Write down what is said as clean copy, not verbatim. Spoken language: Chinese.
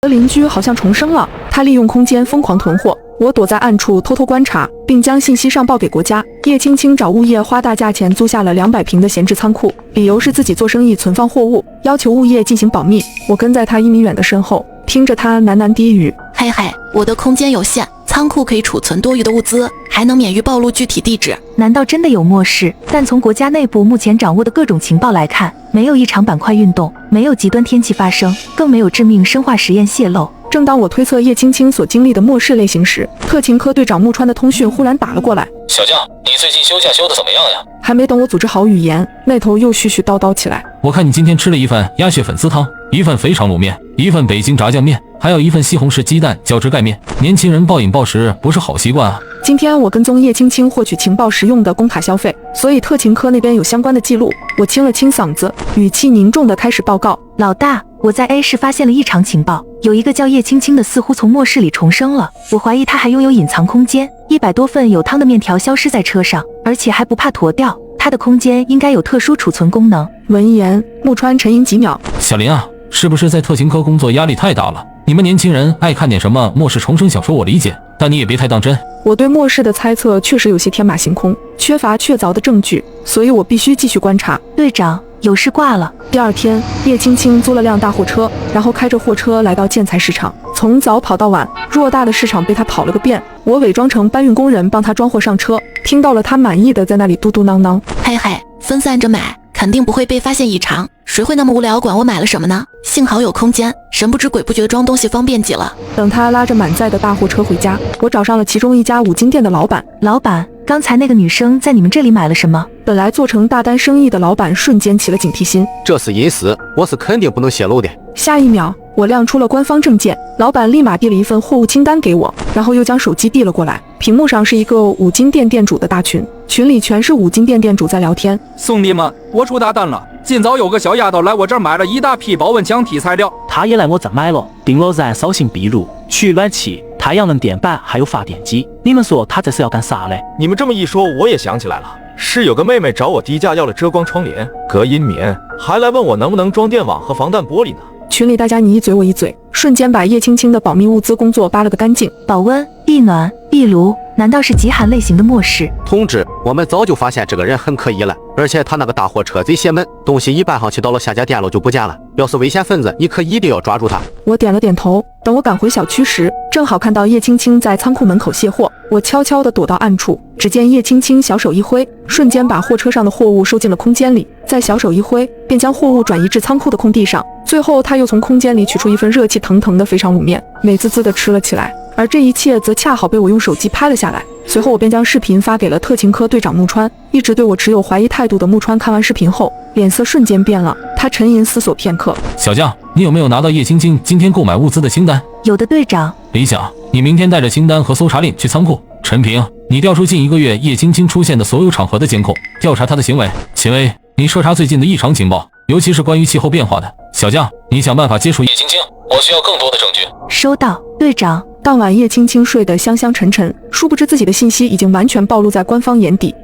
邻居好像重生了，他利用空间疯狂囤货，我躲在暗处偷偷观察，并将信息上报给国家。叶青青找物业花大价钱租下了200平的闲置仓库，理由是自己做生意存放货物，要求物业进行保密。我跟在他1米远的身后，听着他喃喃低语：嘿嘿，我的空间有限，仓库可以储存多余的物资，还能免于暴露具体地址。难道真的有末世？但从国家内部目前掌握的各种情报来看，没有异常板块运动，没有极端天气发生，更没有致命生化实验泄露。正当我推测叶青青所经历的末世类型时，特勤科队长木川的通讯忽然打了过来。小将，你最近休假休得怎么样呀？还没等我组织好语言，那头又絮絮叨叨起来。我看你今天吃了一份鸭血粉丝汤，一份肥肠卤面，一份北京炸酱面，还有一份西红柿鸡蛋浇汁盖面。年轻人暴饮暴食不是好习惯啊。今天我跟踪叶青青获取情报时用的工卡消费，所以特勤科那边有相关的记录。我清了清嗓子，语气凝重地开始报告。老大，我在 A 市发现了异常情报，有一个叫叶青青的似乎从末世里重生了，我怀疑他还拥有隐藏空间。100多份有汤的面条消失在车上，而且还不怕坨掉，他的空间应该有特殊储存功能。闻言，木川沉吟几秒。小林啊，是不是在特勤科工作压力太大了？你们年轻人爱看点什么末世重生小说我理解，但你也别太当真。我对末世的猜测确实有些天马行空，缺乏确凿的证据，所以我必须继续观察。队长，有事挂了。第二天，叶青青租了辆大货车，然后开着货车来到建材市场，从早跑到晚，偌大的市场被他跑了个遍。我伪装成搬运工人帮他装货上车，听到了他满意的在那里嘟嘟囔囔。嘿嘿，分散着买，肯定不会被发现异常，谁会那么无聊管我买了什么呢？幸好有空间，神不知鬼不觉装东西方便极了。等他拉着满载的大货车回家，我找上了其中一家5金店的老板。老板，刚才那个女生在你们这里买了什么？本来做成大单生意的老板瞬间起了警惕心，这是隐私，我是肯定不能泄露的。下一秒，我亮出了官方证件，老板立马递了一份货物清单给我，然后又将手机递了过来。屏幕上是一个5金店店主的大群，群里全是5金店店主在聊天。兄弟们，我出大单了！今早有个小丫头来我这儿买了一大批保温墙体材料，她也来我这买了，订了燃烧型壁炉、取暖器、太阳能电板还有发电机。你们说她这是要干啥嘞？你们这么一说，我也想起来了，是有个妹妹找我低价要了遮光窗帘、隔音棉，还来问我能不能装电网和防弹玻璃呢。群里大家你一嘴我一嘴，瞬间把叶青青的保密物资工作扒了个干净。保温、避暖、壁炉，难道是极寒类型的末世？同志，我们早就发现这个人很可疑了，而且他那个大货车贼邪门，东西一搬上去到了下家店了就不见了。要是危险分子，你可一定要抓住他。我点了点头。等我赶回小区时，正好看到叶青青在仓库门口卸货。我悄悄地躲到暗处，只见叶青青小手一挥，瞬间把货车上的货物收进了空间里，再小手一挥，便将货物转移至仓库的空地上。最后，他又从空间里取出一份热气腾腾的肥肠卤面，美滋滋地吃了起来。而这一切则恰好被我用手机拍了下来。随后我便将视频发给了特勤科队长木川。一直对我持有怀疑态度的木川看完视频后，脸色瞬间变了，他沉吟思索片刻。小将，你有没有拿到叶青青今天购买物资的清单？有的，队长。理想，你明天带着清单和搜查令去仓库。陈平，你调出近1个月叶青青出现的所有场合的监控，调查她的行为。秦薇，你彻查最近的异常情报，尤其是关于气候变化的。小将，你想办法接触叶青青，我需要更多的证据。收到，队长。当晚叶青青睡得香香沉沉，殊不知自己的信息已经完全暴露在官方眼底。